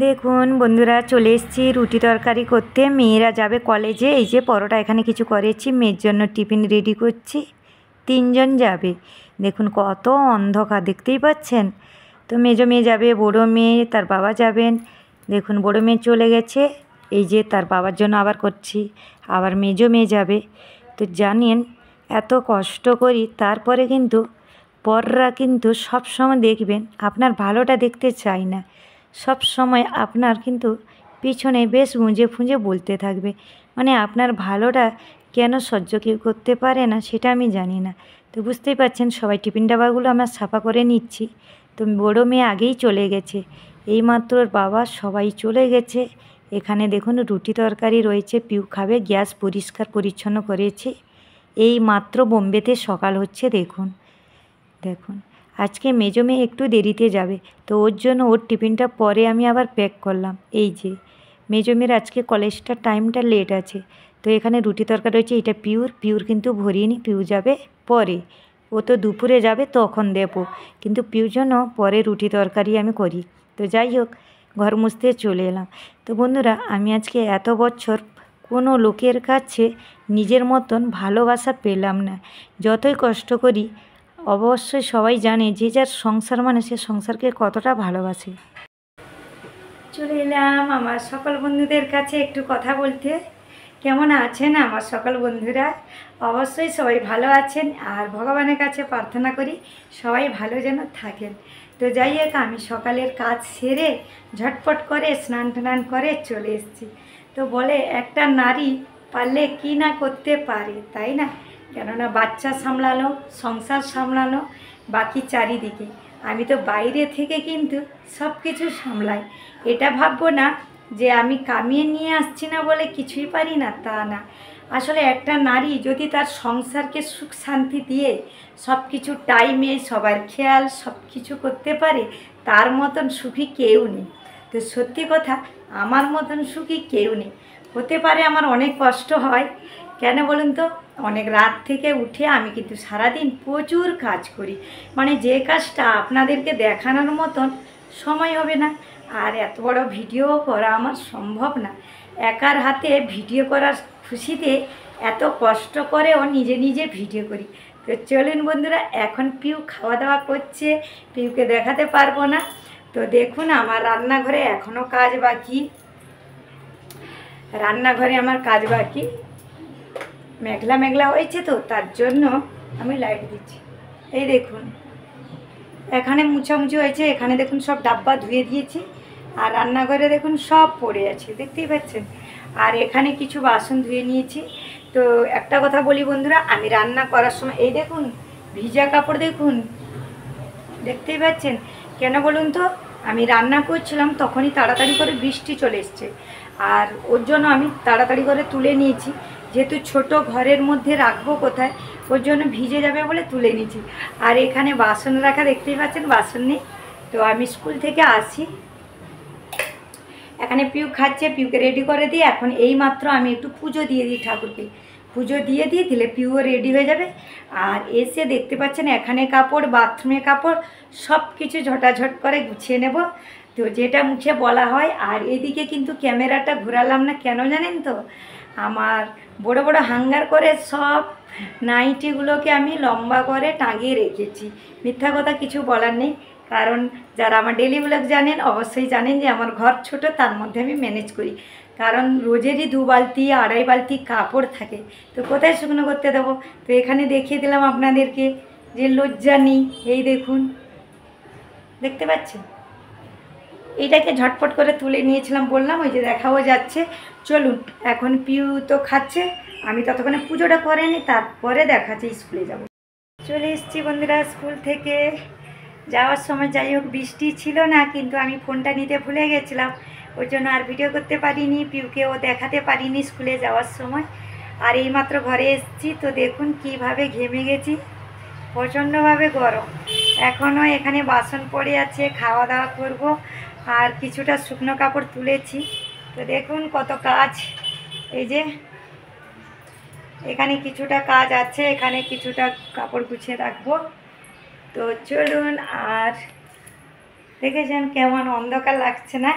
দেখুন বন্ধুরা, চলে এসেছি রুটি তরকারি করতে। মেয়েরা যাবে কলেজে। এই যে পরোটা এখানে কিছু করেছি, মেয়ের জন্য টিফিন রেডি করছি। 3জন যাবে। দেখুন কত অন্ধকার, দেখতেই পাচ্ছেন। তো মেজো মেয়ে যাবে, বড়ো মেয়ে তার বাবা যাবেন। দেখুন বড়ো মেয়ে চলে গেছে, এই যে তার বাবার জন্য আবার করছি। আবার মেজো মেয়ে যাবে। তো জানেন এত কষ্ট করি, তারপরে কিন্তু পররা কিন্তু সবসময় দেখবেন আপনার ভালোটা দেখতে চায় না। সব সময় আপনার কিন্তু পিছনে বেশ গুঁজে ফুঁজে বলতে থাকবে। মানে আপনার ভালোটা কেন সহ্য কেউ করতে পারে না সেটা আমি জানি না। তো বুঝতেই পারছেন, সবাই টিফিন ডাবাগুলো আমার সাফা করে নিচ্ছি। তো বড়ো মেয়ে আগেই চলে গেছে, এইমাত্র ওর বাবা সবাই চলে গেছে। এখানে দেখুন রুটি তরকারি রয়েছে, পিউ খাবে। গ্যাস পরিষ্কার পরিচ্ছন্ন করেছি। এই মাত্র বোম্বেতে সকাল হচ্ছে। দেখুন দেখুন আজকে মেজো মেয়ে একটু দেরিতে যাবে, তো ওর জন্য ওর টিফিনটা পরে আমি আবার প্যাক করলাম। এই যে মেজো মেয়ের আজকে কলেজটার টাইমটা লেট আছে। তো এখানে রুটি তরকারি রয়েছে, এটা পিউর কিন্তু ভরিনি, পিউ যাবে পরে। ও তো দুপুরে যাবে তখন দেবো, কিন্তু পিউর জন্য পরে রুটি তরকারি আমি করি। তো যাই হোক, ঘর মুছতে চলে এলাম। তো বন্ধুরা, আমি আজকে এত বছর কোনো লোকের কাছে নিজের মতন ভালোবাসা পেলাম না। যতই কষ্ট করি, অবশ্যই সবাই জানে যে যার সংসার মানে সে সংসারকে কতটা ভালোবাসে। চলে এলাম আমার সকল বন্ধুদের কাছে একটু কথা বলতে। কেমন আছেন আমার সকল বন্ধুরা? অবশ্যই সবাই ভালো আছেন, আর ভগবানের কাছে প্রার্থনা করি সবাই ভালো যেন থাকেন। তো যাই হোক, আমি সকালের কাজ সেরে ঝটপট করে স্নান টান করে চলে এসেছি। তো বলে একটা নারী পারলে কি না করতে পারে, তাই না? কেননা বাচ্চা সামলানো, সংসার সামলানো, বাকি চারিদিকে। আমি তো বাইরে থেকে কিন্তু সব কিছু সামলাই। এটা ভাববো না যে আমি কামিয়ে নিয়ে আসছি না বলে কিছুই পারি না, তা না। আসলে একটা নারী যদি তার সংসারকে সুখ শান্তি দিয়ে সব কিছু টাইমে সবার খেয়াল সব কিছু করতে পারে, তার মতন সুখী কেউ নেই। তো সত্যি কথা, আমার মতন সুখী কেউ নেই। হতে পারে আমার অনেক কষ্ট হয়, কেন বলুন তো? অনেক রাত থেকে উঠে আমি কিন্তু সারাদিন প্রচুর কাজ করি। মানে যে কাজটা আপনাদেরকে দেখানোর মতন সময় হবে না, আর এত বড় ভিডিও করা আমার সম্ভব না। একার হাতে ভিডিও করার খুশিতে এত কষ্ট করেও নিজে নিজে ভিডিও করি। তো চলুন বন্ধুরা, এখন পিউ খাওয়া দাওয়া করছে, পিউকে দেখাতে পারবো না। তো দেখুন আমার রান্নাঘরে এখনও কাজ বাকি। রান্নাঘরে আমার কাজ বাকি, মেঘলা মেঘলা হয়েছে তো তার জন্য আমি লাইট দিচ্ছি। এই দেখুন এখানে মুছামুছি হয়েছে, এখানে দেখুন সব ডাব্বা ধুয়ে দিয়েছি, আর রান্নাঘরে দেখুন সব পড়ে আছে, দেখতেই পাচ্ছেন। আর এখানে কিছু বাসন ধুয়ে নিয়েছি। তো একটা কথা বলি বন্ধুরা, আমি রান্না করার সময় এই দেখুন ভিজা কাপড় দেখুন, দেখতেই পাচ্ছেন। কেন বলুন তো? আমি রান্না করছিলাম তখনই তাড়াতাড়ি করে বৃষ্টি চলে এসছে, আর ওর জন্য আমি তাড়াতাড়ি করে তুলে নিয়েছি। যেহেতু ছোট ঘরের মধ্যে রাখবো কোথায়, ওর জন্য ভিজে যাবে বলে তুলে নিয়েছি। আর এখানে বাসন রাখা, দেখতেই পাচ্ছেন বাসন নেই। তো আমি স্কুল থেকে আসি, এখানে পিউ খাচ্ছে, পিউকে রেডি করে দিয়ে এখন এই মাত্র আমি একটু পুজো দিয়ে দিই ঠাকুরকে। পুজো দিয়ে দিলে পিউও রেডি হয়ে যাবে। আর এসে দেখতে পাচ্ছেন এখানে কাপড়, বাথরুমে কাপড়, সব কিছু ঝটাঝট করে গুছিয়ে নেব। তো যেটা মুখে বলা হয়। আর এদিকে কিন্তু ক্যামেরাটা ঘোরালাম না, কেন জানেন তো? আমার বড় বড় হাঙ্গার করে সব নাইটিগুলোকে আমি লম্বা করে টাঙিয়ে রেখেছি। মিথ্যা কথা কিছু বলার নেই, কারণ যারা আমার ডেলি ব্লগ জানেন অবশ্যই জানেন যে আমার ঘর ছোট, তার মধ্যে আমি ম্যানেজ করি। কারণ রোজেরই 2 বালতি 2.5 বালতি কাপড় থাকে, তো কোথায় শুকনো করতে দেবো? তো এখানে দেখিয়ে দিলাম আপনাদেরকে যে লজ্জা নেই। এই দেখুন, দেখতে পাচ্ছেন, এইটাকে ঝটপট করে তুলে নিয়েছিলাম, বললাম ওই যে দেখাও যাচ্ছে। চলুন, এখন পিউ তো খাচ্ছে, আমি ততক্ষণে পুজোটা করে নিই, তারপরে দেখাচ্ছি স্কুলে যাব। চলে এসেছি বন্ধুরা স্কুল থেকে। যাওয়ার সময় যাই হোক বৃষ্টি ছিল না, কিন্তু আমি ফোনটা নিতে ভুলে গেছিলাম, ওই জন্য আর ভিডিও করতে পারিনি, পিউকেও দেখাতে পারিনি স্কুলে যাওয়ার সময়। আর এইমাত্র ঘরে এসেছি, তো দেখুন কিভাবে ঘেমে গেছি, প্রচণ্ডভাবে গরম। এখনও এখানে বাসন পড়ে আছে, খাওয়া দাওয়া করব। আর কিছুটা শুকনো কাপড় তুলেছি, তো দেখুন কত কাজ। এই যে এখানে কিছুটা কাজ আছে, এখানে কিছুটা কাপড় গুছিয়ে রাখবো। তো চলুন, আর দেখেছেন কেমন অন্ধকার লাগছে না?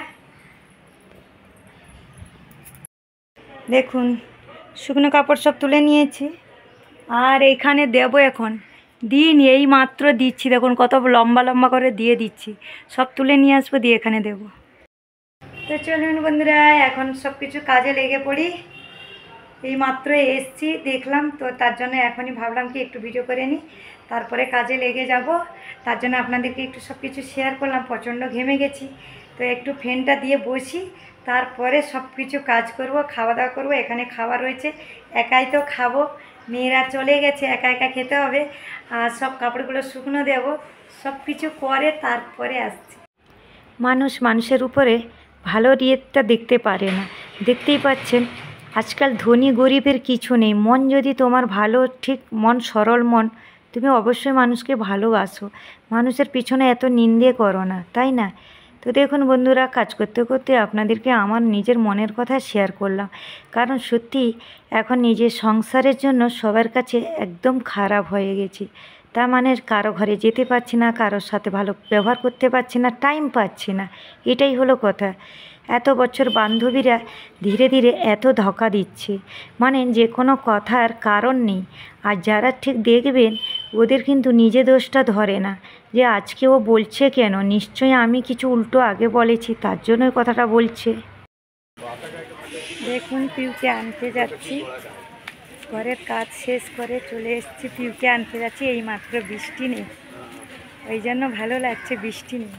দেখুন শুকনো কাপড় সব তুলে নিয়েছি, আর এখানে দেব এখন এই মাত্র দিচ্ছি, দেখুন কত লম্বা লম্বা করে দিয়ে দিচ্ছি। সব তুলে নিয়ে আসবো, দিয়ে এখানে দেব। তো চলুন বন্ধুরা, এখন সব কিছু কাজে লেগে পড়ি। এই মাত্র এসছি, দেখলাম তো, তার জন্য এখনই ভাবলাম কি একটু ভিডিও করে নিই, তারপরে কাজে লেগে যাব। তার জন্য আপনাদেরকে একটু সব কিছু শেয়ার করলাম। প্রচণ্ড ঘেমে গেছি, তো একটু ফ্যানটা দিয়ে বসি, তারপরে সব কিছু কাজ করব, খাওয়া দাওয়া করবো। এখানে খাবার রয়েছে, একাই তো খাবো, মেয়েরা চলে গেছে, একা একা খেতে হবে। আর সব কাপড়গুলো শুকনো দেব, সব কিছু করে তারপরে আসছি। মানুষের উপরে ভালো রিয়েটটা দেখতে পারে না, দেখতেই পাচ্ছেন। আজকাল ধনী গরিবের কিছু নেই, মন যদি তোমার ভালো, ঠিক মন, সরল মন, তুমি অবশ্যই মানুষকে ভালোবাসো। মানুষের পিছনে এত নিন্দে করো না, তাই না? তো দেখুন বন্ধুরা, কাজ করতে করতে আপনাদেরকে আমার নিজের মনের কথা শেয়ার করলাম। কারণ সত্যি এখন নিজের সংসারের জন্য সবার কাছে একদম খারাপ হয়ে গেছি। তার মানে কারো ঘরে যেতে পারছি না, কারোর সাথে ভালো ব্যবহার করতে পারছি না, টাইম পাচ্ছি না, এটাই হলো কথা। এত বছর বান্ধবীরা ধীরে ধীরে এত ধোঁকা দিচ্ছে, মানে যে কোনো কথার কারণ নেই। আর যারা ঠিক দেখবেন, ওদের কিন্তু নিজে দোষটা ধরে না, যে আজকে ও বলছে কেন, নিশ্চয়ই আমি কিছু উল্টো আগে বলেছি, তার জন্যই কথাটা বলছে। দেখুন পিউকে আনতে যাচ্ছি, ঘরের কাজ শেষ করে চলে এসেছি, পিউকে আনতে যাচ্ছি। এই মাত্র বৃষ্টি নেই, ওই জন্য ভালো লাগছে, বৃষ্টি নেই।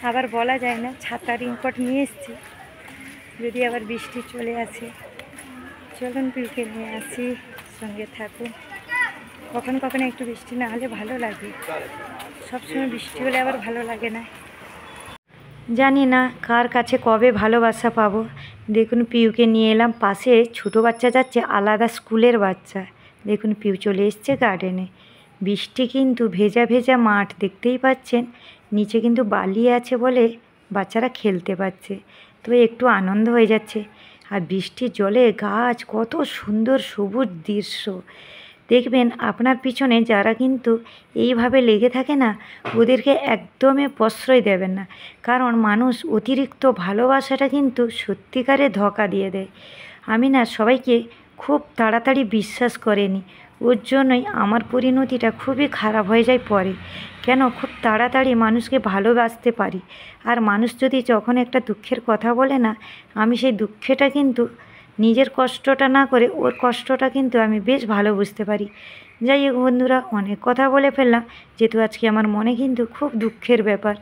আবার বলা যায় না, ছাতা রেইনকোট নিয়ে এসেছি, যদি আবার বৃষ্টি চলে আসে। চলুন পিউকে নিয়ে আসি, সঙ্গে থাকুন। কখনো কখনো একটু বৃষ্টি না হলে ভালো লাগে, সবসময় বৃষ্টি হলে আবার ভালো লাগে না। জানি না কার কাছে কবে ভালোবাসা পাবো। দেখুন পিউকে নিয়ে এলাম, পাশে ছোটো বাচ্চা যাচ্ছে, আলাদা স্কুলের বাচ্চা। দেখুন পিউ চলে এসছে গার্ডেনে। বৃষ্টি কিন্তু ভেজা ভেজা মাঠ, দেখতেই পাচ্ছেন, নিচে কিন্তু বালি আছে বলে বাচ্চারা খেলতে পারছে, তো একটু আনন্দ হয়ে যাচ্ছে। আর বৃষ্টির জলে গাছ, কত সুন্দর সবুজ দৃশ্য। দেখবেন আপনার পিছনে যারা কিন্তু এইভাবে লেগে থাকে না, ওদেরকে একদমই প্রশ্রয় দেবেন না। কারণ মানুষ অতিরিক্ত ভালোবাসাটা কিন্তু সত্যিকারে ধোঁকা দিয়ে দেয়। আমি না সবাইকে খুব তাড়াতাড়ি বিশ্বাস করিনি, ওর জন্যই আমার পরিণতিটা খুবই খারাপ হয়ে যায় পরে। কেন, খুব তাড়াতাড়ি মানুষকে ভালোবাসতে পারি, আর মানুষ যদি যখন একটা দুঃখের কথা বলে না, আমি সেই দুঃখেটা কিন্তু নিজের কষ্টটা না করে ওর কষ্টটা কিন্তু আমি বেশ ভালো বুঝতে পারি। যাই হোক বন্ধুরা, অনেক কথা বলে ফেললাম, যেহেতু আজকে আমার মনে কিন্তু খুব দুঃখের ব্যাপার।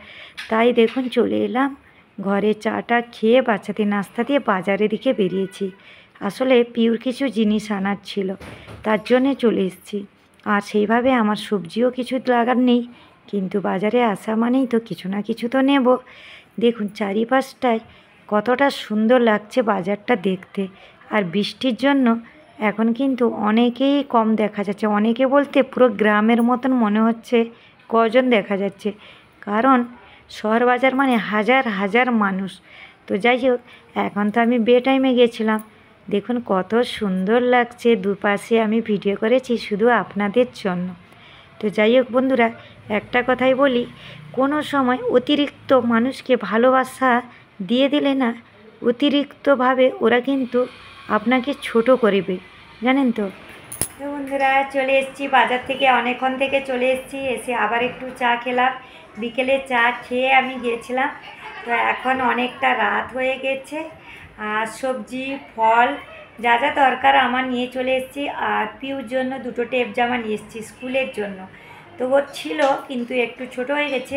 তাই দেখুন চলে এলাম ঘরে, চাটা খেয়ে বাচ্চাদের নাস্তা দিয়ে বাজারের দিকে বেরিয়েছি। আসলে পিউর কিছু জিনিস আনার ছিল, তার জন্যে চলে এসেছি। আর সেইভাবে আমার সবজিও কিছু লাগার নেই, কিন্তু বাজারে আসা মানেই তো কিছু না কিছু তো নেব। দেখুন চারিপাশটায় কতটা সুন্দর লাগছে বাজারটা দেখতে। আর বৃষ্টির জন্য এখন কিন্তু অনেকেই কম দেখা যাচ্ছে, অনেকে বলতে পুরো গ্রামের মতন মনে হচ্ছে কজন দেখা যাচ্ছে। কারণ শহর বাজার মানে হাজার হাজার মানুষ। তো যাই হোক, এখন তো আমি বে টাইমে গেছিলাম, দেখুন কত সুন্দর লাগছে। দুপাশে আমি ভিডিও করেছি শুধু আপনাদের জন্য। তো যাই হোক বন্ধুরা, একটা কথাই বলি, কোনো সময় অতিরিক্ত মানুষকে ভালোবাসা দিয়ে দিলে না, অতিরিক্তভাবে ওরা কিন্তু আপনাকে ছোট করবে, জানেন তো। তো বন্ধুরা চলে এসেছি বাজার থেকে, অনেকক্ষণ থেকে চলে এসেছি, এসে আবার একটু চা খেলাম। বিকেলে চা খেয়ে আমি গিয়েছিলাম, তো এখন অনেকটা রাত হয়ে গেছে। আর সবজি ফল যা যা দরকার আমার নিয়ে চলে এসেছি। আর পিউর জন্য দুটো টেপ জামা নিয়ে এসেছি স্কুলের জন্য। তো ওর ছিল কিন্তু একটু ছোট হয়ে গেছে,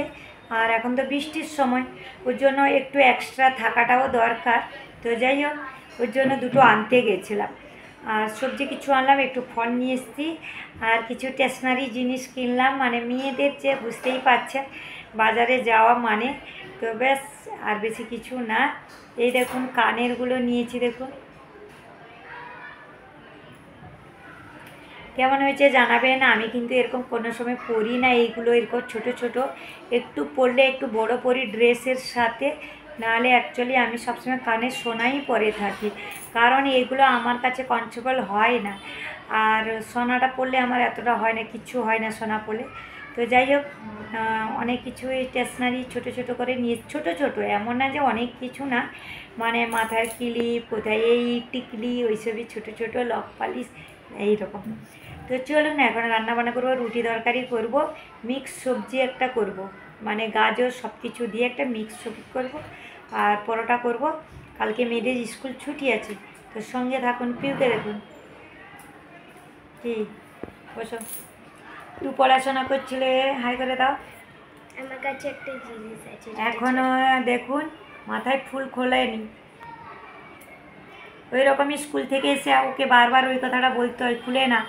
আর এখন তো বৃষ্টির সময়, ওর জন্য একটু এক্সট্রা থাকাটাও দরকার। তো যাই হোক, ওর জন্য দুটো আনতে গেছিলাম। আর সবজি কিছু আনলাম, একটু ফল নিয়ে এসেছি, আর কিছু স্টেশনারি জিনিস কিনলাম, মানে মেয়েদের যে বুঝতেই পারছেন বাজারে যাওয়া মানে। তো ব্যাস, আর বেশি কিছু না। এই দেখুন কানেরগুলো নিয়েছি, দেখুন কেমন হয়েছে জানাবেন। আমি কিন্তু এরকম কোনো সময় পরি না এইগুলো, এরকম ছোট ছোট একটু পরলে একটু বড় পরি ড্রেসের সাথে, নাহলে অ্যাকচুয়ালি আমি সবসময় কানের সোনাই পরে থাকি, কারণ এগুলো আমার কাছে কমফর্টেবল হয় না। আর সোনাটা পরলে আমার এতটা হয় না, কিচ্ছু হয় না সোনা পরলে। তো যাই হোক, অনেক কিছু স্টেশনারি ছোটো ছোটো করে নিয়ে, ছোটো ছোটো এমন না যে অনেক কিছু না, মানে মাথার ক্লিপ, কোথায় এই টিকলি, ওইসবই ছোটো ছোটো লক পালিশ এইরকম। তো চলুন না, এখন রান্নাবান্না করবো, রুটি তরকারি করব, মিক্স সবজি একটা করব, মানে গাজর সব কিছু দিয়ে একটা মিক্স সবজি করব, আর পরোটা করব। কালকে মেয়েদের স্কুল ছুটি আছে, তো সঙ্গে থাকুন, পিউকে দেখুন। কি বসো, একটু পড়াশোনা করছিলে, হাই করে দাও। আমার কাছে একটা জিনিস আছে, এখনো দেখুন মাথায় ফুল খোলেনি, ওই রকমই স্কুল থেকে এসে ওকে বারবার ওই কথাটা বলতে হয়, খুলে না,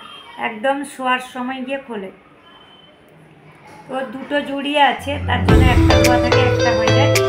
একদম শোয়ার সময় গিয়ে খোলে। তো দুটো জুড়ি আছে, তার জন্য একটা ধোয়া থাকে, একটা হয়ে যায়।